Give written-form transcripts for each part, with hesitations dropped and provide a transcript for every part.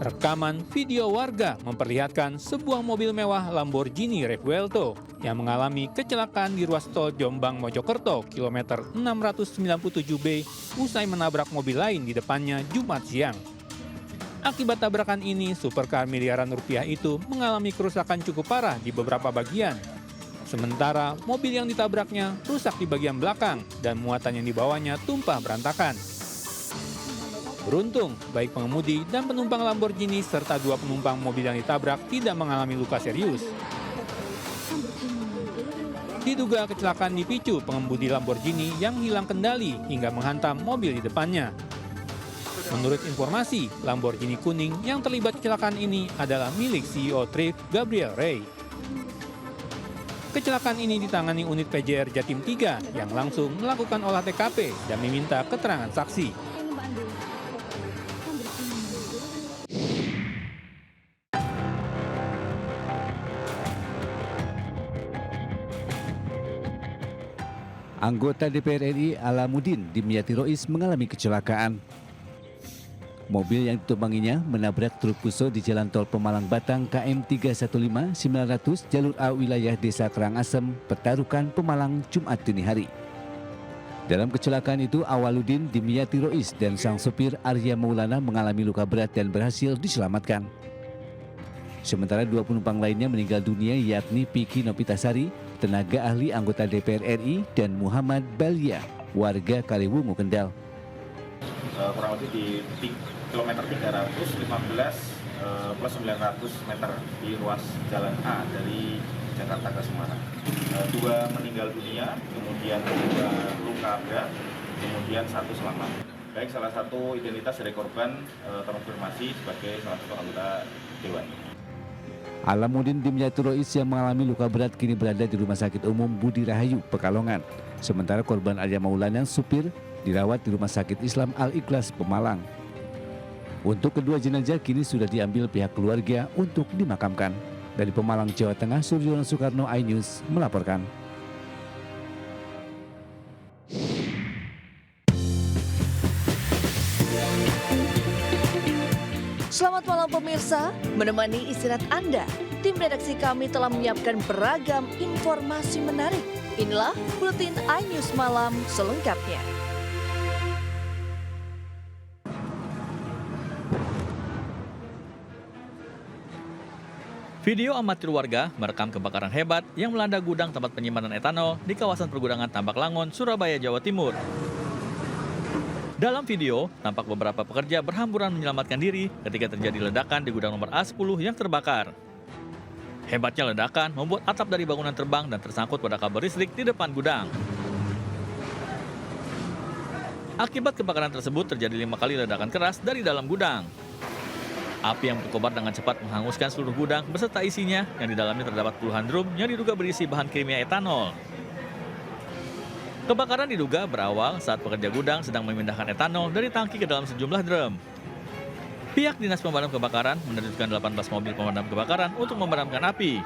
Rekaman video warga memperlihatkan sebuah mobil mewah Lamborghini Revuelto yang mengalami kecelakaan di ruas tol Jombang Mojokerto kilometer 697B usai menabrak mobil lain di depannya Jumat siang. Akibat tabrakan ini, supercar miliaran rupiah itu mengalami kerusakan cukup parah di beberapa bagian. Sementara mobil yang ditabraknya rusak di bagian belakang dan muatan yang dibawanya tumpah berantakan. Beruntung, baik pengemudi dan penumpang Lamborghini serta dua penumpang mobil yang ditabrak tidak mengalami luka serius. Diduga kecelakaan dipicu pengemudi Lamborghini yang hilang kendali hingga menghantam mobil di depannya. Menurut informasi, Lamborghini kuning yang terlibat kecelakaan ini adalah milik CEO Thrift Gabriel Ray. Kecelakaan ini ditangani unit PJR Jatim 3 yang langsung melakukan olah TKP dan meminta keterangan saksi. Anggota DPR RI Alamuddin Dimyati Rois mengalami kecelakaan. Mobil yang ditumpanginya menabrak truk Fuso di Jalan Tol Pemalang Batang KM 315 900 jalur A wilayah Desa Karangasem, Petarukan, Pemalang, Jumat dini hari. Dalam kecelakaan itu, Awaluddin Dimyati Rois dan sang sopir Arya Maulana mengalami luka berat dan berhasil diselamatkan. Sementara dua penumpang lainnya meninggal dunia yakni Piki Nopitasari, tenaga ahli anggota DPR RI, dan Muhammad Balia, warga Kaliwungu, Kendal. Kurang lebih di kilometer 315 plus 900 meter di ruas jalan A dari Jakarta ke Semarang. Dua meninggal dunia, kemudian dua luka berat, kemudian satu selamat. Baik, salah satu identitas dari korban terkonfirmasi sebagai salah satu anggota Dewan. Alamuddin Dimyati Rois yang mengalami luka berat kini berada di Rumah Sakit Umum Budi Rahayu, Pekalongan. Sementara korban Arya Maulana, supir, dirawat di Rumah Sakit Islam Al-Ikhlas, Pemalang. Untuk kedua jenazah kini sudah diambil pihak keluarga untuk dimakamkan. Dari Pemalang, Jawa Tengah, Suryono Soekarno, iNews melaporkan. Selamat malam pemirsa, menemani istirahat Anda, tim redaksi kami telah menyiapkan beragam informasi menarik. Inilah Buletin iNews Malam selengkapnya. Video amatir warga merekam kebakaran hebat yang melanda gudang tempat penyimpanan etanol di kawasan pergudangan Tambak Langon, Surabaya, Jawa Timur. Dalam video, tampak beberapa pekerja berhamburan menyelamatkan diri ketika terjadi ledakan di gudang nomor A10 yang terbakar. Hebatnya ledakan membuat atap dari bangunan terbang dan tersangkut pada kabel listrik di depan gudang. Akibat kebakaran tersebut terjadi 5 kali ledakan keras dari dalam gudang. Api yang berkobar dengan cepat menghanguskan seluruh gudang beserta isinya yang di dalamnya terdapat puluhan drum yang diduga berisi bahan kimia etanol. Kebakaran diduga berawal saat pekerja gudang sedang memindahkan etanol dari tangki ke dalam sejumlah drum. Pihak Dinas Pemadam Kebakaran menerjunkan 18 mobil pemadam kebakaran untuk memadamkan api.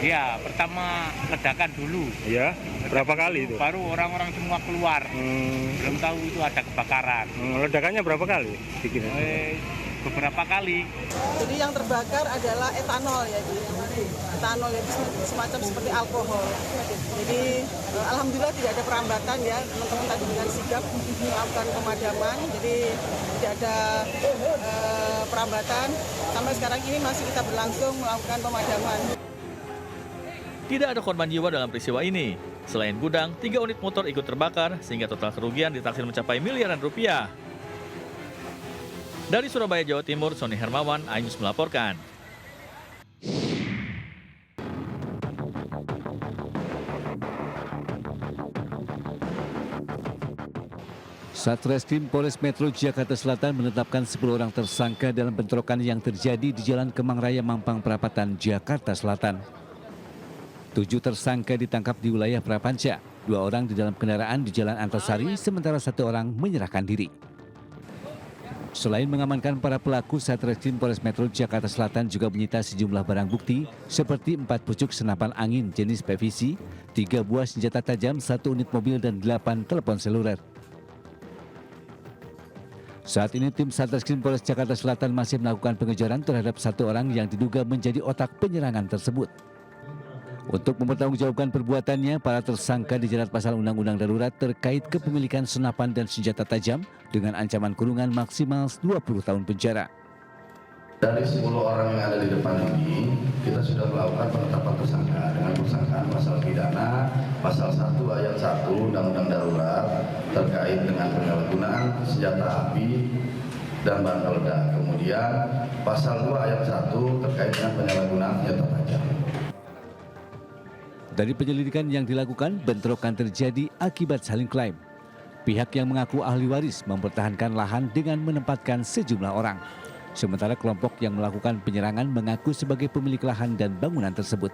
Ya, pertama ledakan dulu. Ya, berapa kali itu? Baru orang-orang semua keluar. Belum tahu itu ada kebakaran. Ledakannya berapa kali? Beberapa kali. Jadi yang terbakar adalah etanol ya, etanol itu semacam seperti alkohol. Jadi alhamdulillah tidak ada perambatan ya, teman-teman tadi dengan sigap melakukan pemadaman. Jadi tidak ada perambatan. Sampai sekarang ini masih kita berlangsung melakukan pemadaman. Tidak ada korban jiwa dalam peristiwa ini. Selain gudang, 3 unit motor ikut terbakar sehingga total kerugian ditaksir mencapai miliaran rupiah. Dari Surabaya, Jawa Timur, Sony Hermawan, iNews melaporkan. Satreskrim Polres Metro Jakarta Selatan menetapkan 10 orang tersangka dalam bentrokan yang terjadi di Jalan Kemang Raya, Mampang Perapatan, Jakarta Selatan. 7 tersangka ditangkap di wilayah Prapanca, 2 orang di dalam kendaraan di Jalan Antasari, sementara 1 orang menyerahkan diri. Selain mengamankan para pelaku, Satreskrim Polres Metro Jakarta Selatan juga menyita sejumlah barang bukti seperti 4 pucuk senapan angin jenis PVC, 3 buah senjata tajam, 1 unit mobil, dan 8 telepon seluler. Saat ini tim Satreskrim Polres Jakarta Selatan masih melakukan pengejaran terhadap satu orang yang diduga menjadi otak penyerangan tersebut. Untuk mempertanggungjawabkan perbuatannya, para tersangka dijerat pasal Undang-Undang Darurat terkait kepemilikan senapan dan senjata tajam dengan ancaman kurungan maksimal 20 tahun penjara. Dari 10 orang yang ada di depan ini, kita sudah melakukan penetapan tersangka dengan persangkaan pasal pidana, pasal 1 ayat 1 Undang-Undang Darurat terkait dengan penyalahgunaan senjata api dan bahan peledak. Kemudian pasal 2 ayat 1 terkait dengan penyalahgunaan senjata tajam. Dari penyelidikan yang dilakukan, bentrokan terjadi akibat saling klaim. Pihak yang mengaku ahli waris mempertahankan lahan dengan menempatkan sejumlah orang. Sementara kelompok yang melakukan penyerangan mengaku sebagai pemilik lahan dan bangunan tersebut.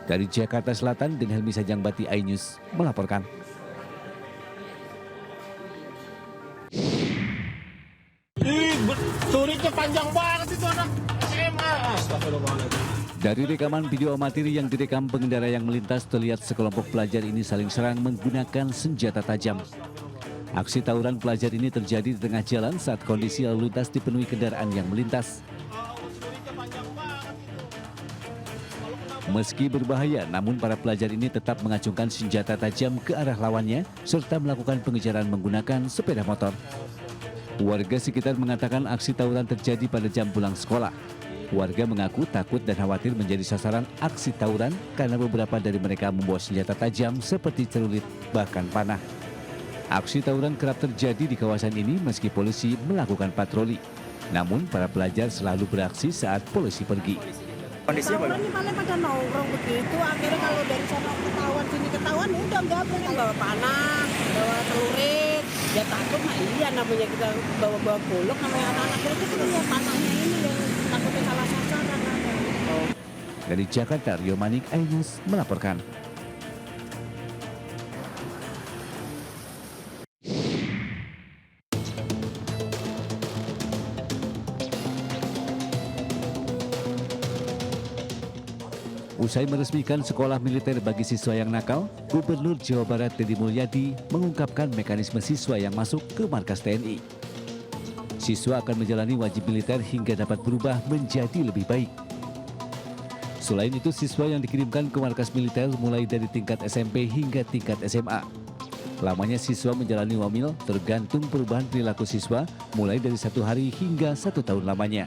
Dari Jakarta Selatan, Den Helmi Sajangbati, iNews melaporkan. Suritnya panjang banget itu anak SMA. Dari rekaman video amatir yang direkam pengendara yang melintas, terlihat sekelompok pelajar ini saling serang menggunakan senjata tajam. Aksi tawuran pelajar ini terjadi di tengah jalan saat kondisi lalu lintas dipenuhi kendaraan yang melintas. Meski berbahaya, namun para pelajar ini tetap mengacungkan senjata tajam ke arah lawannya serta melakukan pengejaran menggunakan sepeda motor. Warga sekitar mengatakan aksi tawuran terjadi pada jam pulang sekolah. Warga mengaku takut dan khawatir menjadi sasaran aksi tawuran karena beberapa dari mereka membawa senjata tajam seperti celurit bahkan panah. Aksi tawuran kerap terjadi di kawasan ini meski polisi melakukan patroli. Namun para pelajar selalu beraksi saat polisi pergi. Kondisinya bagaimana? Ini paling pada nongkrong begitu, akhirnya kalau dari sana ketahuan sini ketahuan udah nggak boleh bawa panah, bawa celurit. Ya takut mah iya namanya kita bawa golok namanya anak-anak itu kan lihat panahnya ini yang takutnya salah sasaran. Dari Jakarta, Rio Manik, iNews melaporkan. Usai meresmikan sekolah militer bagi siswa yang nakal, Gubernur Jawa Barat Deddy Mulyadi mengungkapkan mekanisme siswa yang masuk ke markas TNI. Siswa akan menjalani wajib militer hingga dapat berubah menjadi lebih baik. Selain itu, siswa yang dikirimkan ke markas militer mulai dari tingkat SMP hingga tingkat SMA. Lamanya siswa menjalani wamil tergantung perubahan perilaku siswa mulai dari 1 hari hingga 1 tahun lamanya.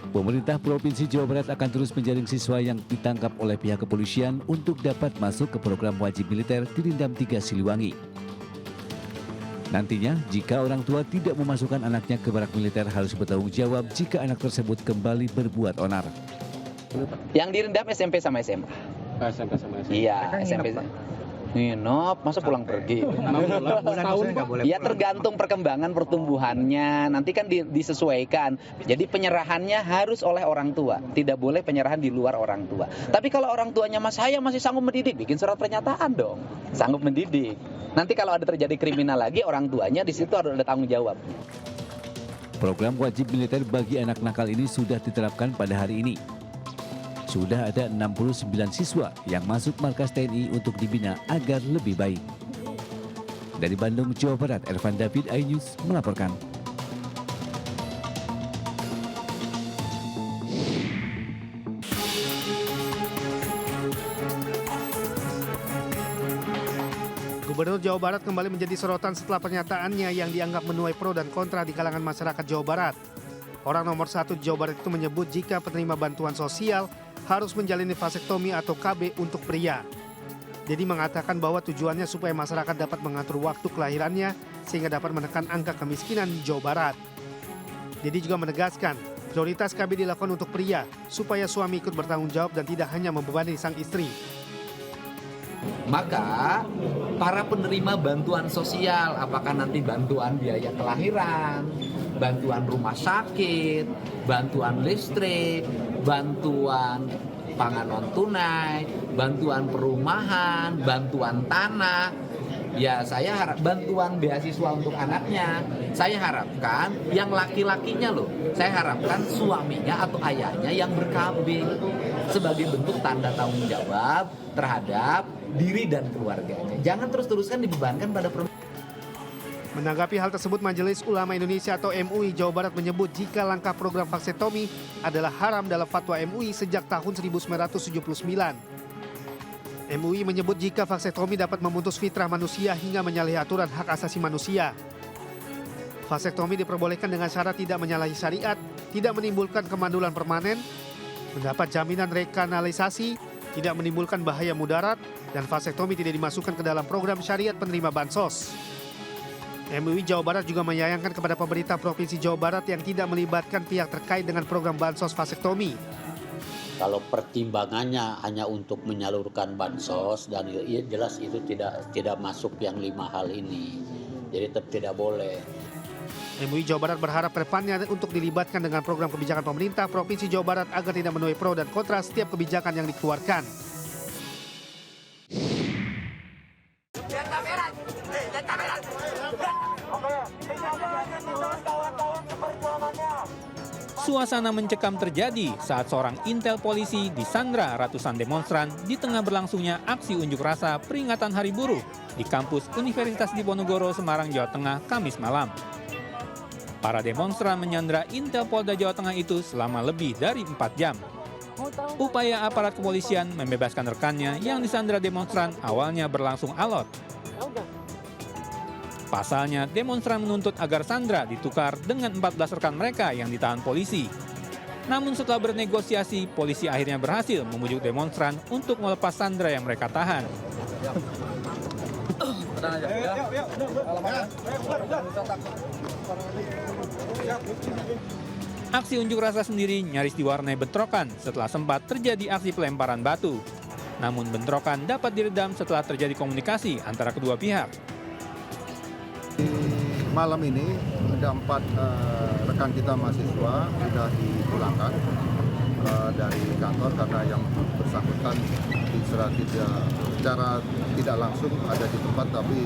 Pemerintah Provinsi Jawa Barat akan terus menjaring siswa yang ditangkap oleh pihak kepolisian untuk dapat masuk ke program wajib militer di Rindam 3 Siliwangi. Nantinya, jika orang tua tidak memasukkan anaknya ke barak militer harus bertanggung jawab jika anak tersebut kembali berbuat onar. Yang direndam SMP sama SMA. SMP sama SMA. Iya, SMP. Nginep, masa pulang pergi? Ya tergantung perkembangan pertumbuhannya. Nanti kan disesuaikan. Jadi penyerahannya harus oleh orang tua. Tidak boleh penyerahan di luar orang tua. Tapi kalau orang tuanya saya masih sanggup mendidik, bikin surat pernyataan dong. Sanggup mendidik. Nanti kalau ada terjadi kriminal lagi, orang tuanya di situ harus ada tanggung jawab. Program wajib militer bagi anak nakal ini sudah diterapkan pada hari ini. Sudah ada 69 siswa yang masuk markas TNI untuk dibina agar lebih baik. Dari Bandung, Jawa Barat, Ervan David, iNews melaporkan. Gubernur Jawa Barat kembali menjadi sorotan setelah pernyataannya yang dianggap menuai pro dan kontra di kalangan masyarakat Jawa Barat. Orang nomor 1 di Jawa Barat itu menyebut jika penerima bantuan sosial harus menjalani vasektomi atau KB untuk pria. Dedi mengatakan bahwa tujuannya supaya masyarakat dapat mengatur waktu kelahirannya sehingga dapat menekan angka kemiskinan di Jawa Barat. Dedi juga menegaskan prioritas KB dilakukan untuk pria supaya suami ikut bertanggung jawab dan tidak hanya membebani sang istri. Maka para penerima bantuan sosial, apakah nanti bantuan biaya kelahiran, bantuan rumah sakit, bantuan listrik, bantuan pangan non tunai, bantuan perumahan, bantuan tanah, ya saya harap bantuan beasiswa untuk anaknya. Saya harapkan yang laki-lakinya loh, saya harapkan suaminya atau ayahnya yang ber-KB sebagai bentuk tanda tanggung jawab terhadap diri dan keluarganya. Jangan terus-terusan dibebankan pada perempuan. Menanggapi hal tersebut, Majelis Ulama Indonesia atau MUI Jawa Barat menyebut jika langkah program vaksektomi adalah haram dalam fatwa MUI sejak tahun 1979. MUI menyebut jika vaksektomi dapat memutus fitrah manusia hingga menyalahi aturan hak asasi manusia. Vaksektomi diperbolehkan dengan syarat tidak menyalahi syariat, tidak menimbulkan kemandulan permanen, mendapat jaminan rekanalisasi, tidak menimbulkan bahaya mudarat, dan vaksektomi tidak dimasukkan ke dalam program syariat penerima bansos. MUI Jawa Barat juga menyayangkan kepada pemerintah Provinsi Jawa Barat yang tidak melibatkan pihak terkait dengan program bansos vaksektomi. Kalau pertimbangannya hanya untuk menyalurkan bansos, dan jelas itu tidak masuk yang 5 hal ini. Jadi tetap tidak boleh. MUI Jawa Barat berharap ke depannya untuk dilibatkan dengan program kebijakan pemerintah Provinsi Jawa Barat agar tidak menuai pro dan kontra setiap kebijakan yang dikeluarkan. Suasana mencekam terjadi saat seorang intel polisi disandra ratusan demonstran di tengah berlangsungnya aksi unjuk rasa peringatan Hari Buruh di kampus Universitas Diponegoro, Semarang, Jawa Tengah, Kamis malam. Para demonstran menyandra intel Polda Jawa Tengah itu selama lebih dari 4 jam. Upaya aparat kepolisian membebaskan rekannya yang disandra demonstran awalnya berlangsung alot. Pasalnya, demonstran menuntut agar Sandra ditukar dengan 14 rekan mereka yang ditahan polisi. Namun setelah bernegosiasi, polisi akhirnya berhasil membujuk demonstran untuk melepas Sandra yang mereka tahan. Aksi unjuk rasa sendiri nyaris diwarnai bentrokan setelah sempat terjadi aksi pelemparan batu. Namun bentrokan dapat diredam setelah terjadi komunikasi antara kedua pihak. Malam ini ada 4 rekan kita mahasiswa sudah dipulangkan dari kantor karena yang bersangkutan secara tidak langsung ada di tempat tapi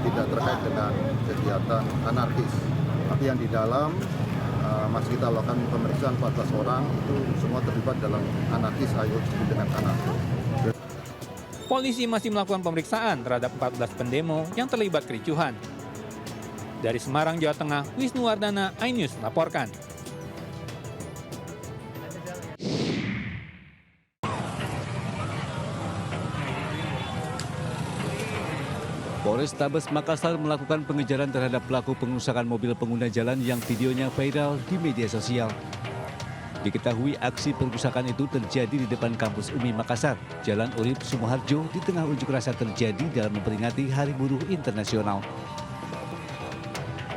tidak terkait dengan kegiatan anarkis. Tapi yang di dalam masih kita lakukan pemeriksaan 14 orang itu semua terlibat dalam anarkis ayo dengan anarkis. Polisi masih melakukan pemeriksaan terhadap 14 pendemo yang terlibat kericuhan. Dari Semarang, Jawa Tengah, Wisnu Wardana, iNews melaporkan. Polrestabes Makassar melakukan pengejaran terhadap pelaku pengerusakan mobil pengguna jalan yang videonya viral di media sosial. Diketahui aksi pengerusakan itu terjadi di depan kampus UMI Makassar, Jalan Urip Sumoharjo, di tengah unjuk rasa terjadi dalam memperingati Hari Buruh Internasional.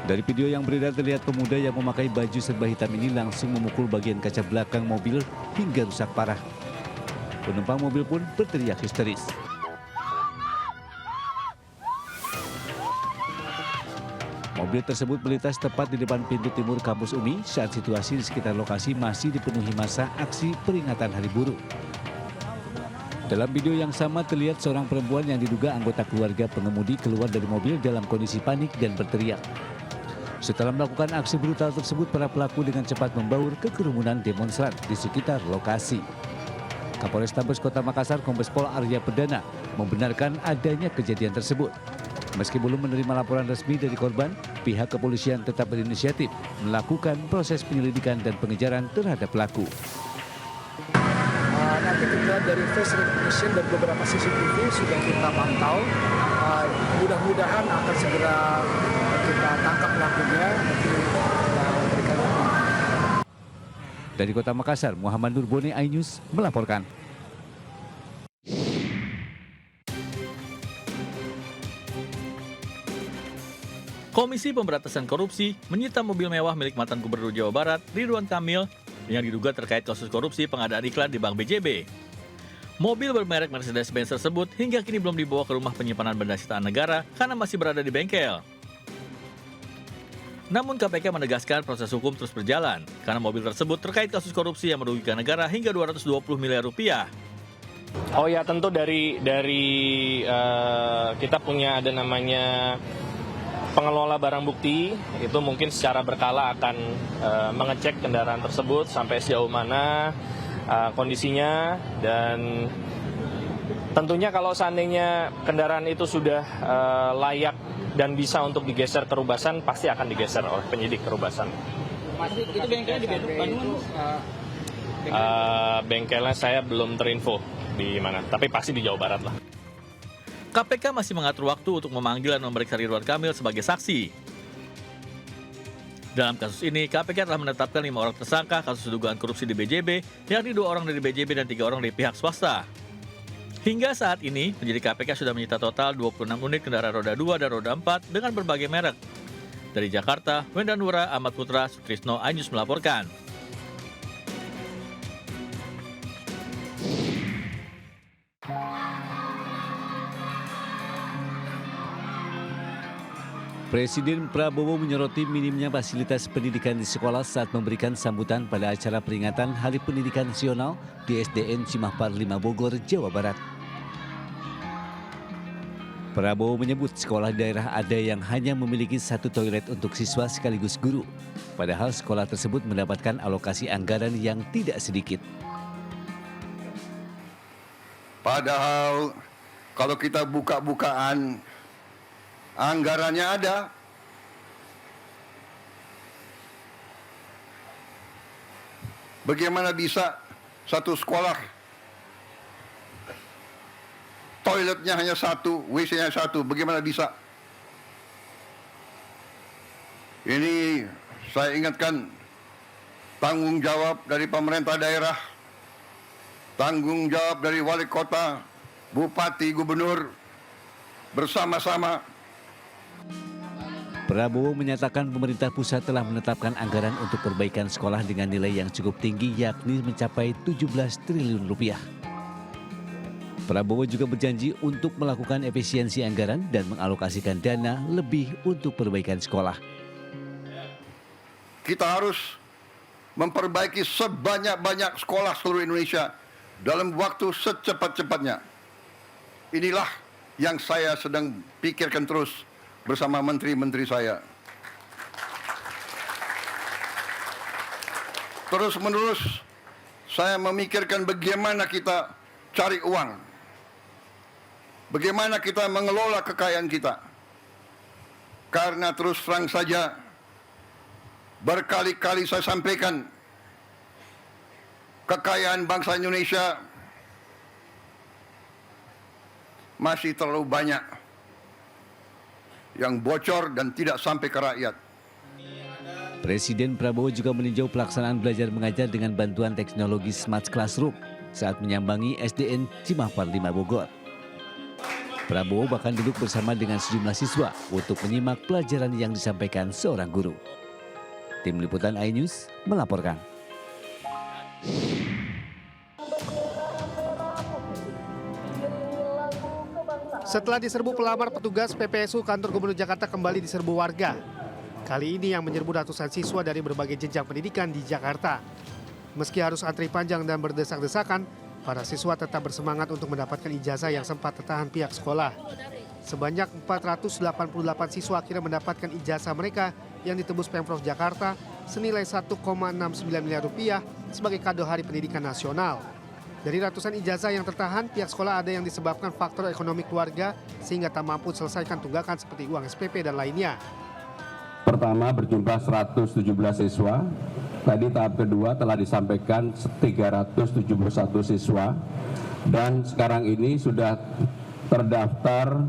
Dari video yang beredar terlihat pemuda yang memakai baju serba hitam ini langsung memukul bagian kaca belakang mobil hingga rusak parah. Penumpang mobil pun berteriak histeris. Mobil tersebut melintas tepat di depan pintu timur kampus UMI saat situasi di sekitar lokasi masih dipenuhi massa aksi peringatan Hari Buruh. Dalam video yang sama terlihat seorang perempuan yang diduga anggota keluarga pengemudi keluar dari mobil dalam kondisi panik dan berteriak. Setelah melakukan aksi brutal tersebut, para pelaku dengan cepat membaur ke kerumunan demonstran di sekitar lokasi. Kapolrestabes Kota Makassar, Kombes Pol Arya Perdana, membenarkan adanya kejadian tersebut. Meski belum menerima laporan resmi dari korban, pihak kepolisian tetap berinisiatif melakukan proses penyelidikan dan pengejaran terhadap pelaku. Nanti kita dari face recognition dan beberapa CCTV sudah kita pantau. Mudah-mudahan akan segera kita tangkap pelakunya. Dari Kota Makassar, Muhammad Nurboni, iNews melaporkan. Komisi Pemberantasan Korupsi menyita mobil mewah milik mantan Gubernur Jawa Barat, Ridwan Kamil, yang diduga terkait kasus korupsi pengadaan iklan di Bank BJB. Mobil bermerek Mercedes-Benz tersebut hingga kini belum dibawa ke rumah penyimpanan benda sitaan negara karena masih berada di bengkel. Namun KPK menegaskan proses hukum terus berjalan karena mobil tersebut terkait kasus korupsi yang merugikan negara hingga 220 miliar rupiah. Oh ya, tentu dari kita punya ada namanya pengelola barang bukti, itu mungkin secara berkala akan mengecek kendaraan tersebut sampai sejauh mana kondisinya, dan Tentunya kalau seandainya kendaraan itu sudah layak dan bisa untuk digeser ke Rubasan, pasti akan digeser oleh penyidik ke Rubasan. Itu bengkelnya di Bandung? Bengkelnya saya belum terinfo di mana, tapi pasti di Jawa Barat lah. KPK masih mengatur waktu untuk memanggil dan memeriksa Ridwan Kamil sebagai saksi. Dalam kasus ini, KPK telah menetapkan 5 orang tersangka kasus dugaan korupsi di BJB, yakni 2 orang dari BJB dan 3 orang dari pihak swasta. Hingga saat ini, penyidik KPK sudah menyita total 26 unit kendaraan roda 2 dan roda 4 dengan berbagai merek. Dari Jakarta, Wenda Nura, Ahmad Putra, Sutrisno, iNews melaporkan. Presiden Prabowo menyoroti minimnya fasilitas pendidikan di sekolah saat memberikan sambutan pada acara peringatan Hari Pendidikan Nasional di SDN Cimahpar 5 Bogor, Jawa Barat. Prabowo menyebut sekolah daerah ada yang hanya memiliki 1 toilet untuk siswa sekaligus guru, padahal sekolah tersebut mendapatkan alokasi anggaran yang tidak sedikit. Padahal kalau kita buka-bukaan, anggarannya ada. Bagaimana bisa satu sekolah toiletnya hanya 1, WC-nya 1, bagaimana bisa? Ini saya ingatkan tanggung jawab dari pemerintah daerah, tanggung jawab dari wali kota, bupati, gubernur, bersama-sama. Prabowo menyatakan pemerintah pusat telah menetapkan anggaran untuk perbaikan sekolah dengan nilai yang cukup tinggi, yakni mencapai 17 triliun rupiah. Prabowo juga berjanji untuk melakukan efisiensi anggaran dan mengalokasikan dana lebih untuk perbaikan sekolah. Kita harus memperbaiki sebanyak-banyak sekolah seluruh Indonesia dalam waktu secepat-cepatnya. Inilah yang saya sedang pikirkan terus bersama menteri-menteri saya. Terus-menerus saya memikirkan bagaimana kita cari uang. Bagaimana kita mengelola kekayaan kita. Karena terus terang saja, berkali-kali saya sampaikan, kekayaan bangsa Indonesia masih terlalu banyak yang bocor dan tidak sampai ke rakyat. Presiden Prabowo juga meninjau pelaksanaan belajar mengajar dengan bantuan teknologi Smart Classroom saat menyambangi SDN Cimahpar 5 Bogor. Prabowo bahkan duduk bersama dengan sejumlah siswa untuk menyimak pelajaran yang disampaikan seorang guru. Tim Liputan iNews melaporkan. Setelah diserbu pelamar, petugas PPSU kantor Gubernur Jakarta kembali diserbu warga. Kali ini yang menyerbu ratusan siswa dari berbagai jenjang pendidikan di Jakarta. Meski harus antri panjang dan berdesak-desakan, para siswa tetap bersemangat untuk mendapatkan ijazah yang sempat tertahan pihak sekolah. Sebanyak 488 siswa akhirnya mendapatkan ijazah mereka yang ditebus Pemprov Jakarta senilai 1,69 miliar rupiah sebagai kado Hari Pendidikan Nasional. Dari ratusan ijazah yang tertahan, pihak sekolah ada yang disebabkan faktor ekonomi keluarga sehingga tak mampu selesaikan tunggakan seperti uang SPP dan lainnya. Pertama berjumlah 117 siswa. Tadi tahap kedua telah disampaikan 371 siswa. Dan sekarang ini sudah terdaftar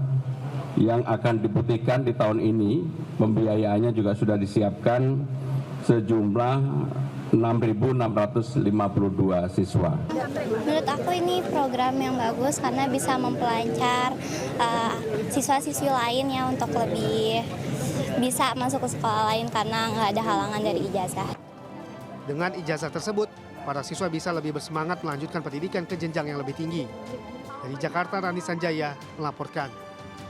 yang akan diputihkan di tahun ini. Pembiayaannya juga sudah disiapkan sejumlah 6.652 siswa. Menurut aku ini program yang bagus karena bisa mempelancar siswa-siswi lain ya untuk lebih bisa masuk ke sekolah lain karena nggak ada halangan dari ijazah. Dengan ijazah tersebut, para siswa bisa lebih bersemangat melanjutkan pendidikan ke jenjang yang lebih tinggi. Dari Jakarta, Rani Sanjaya melaporkan.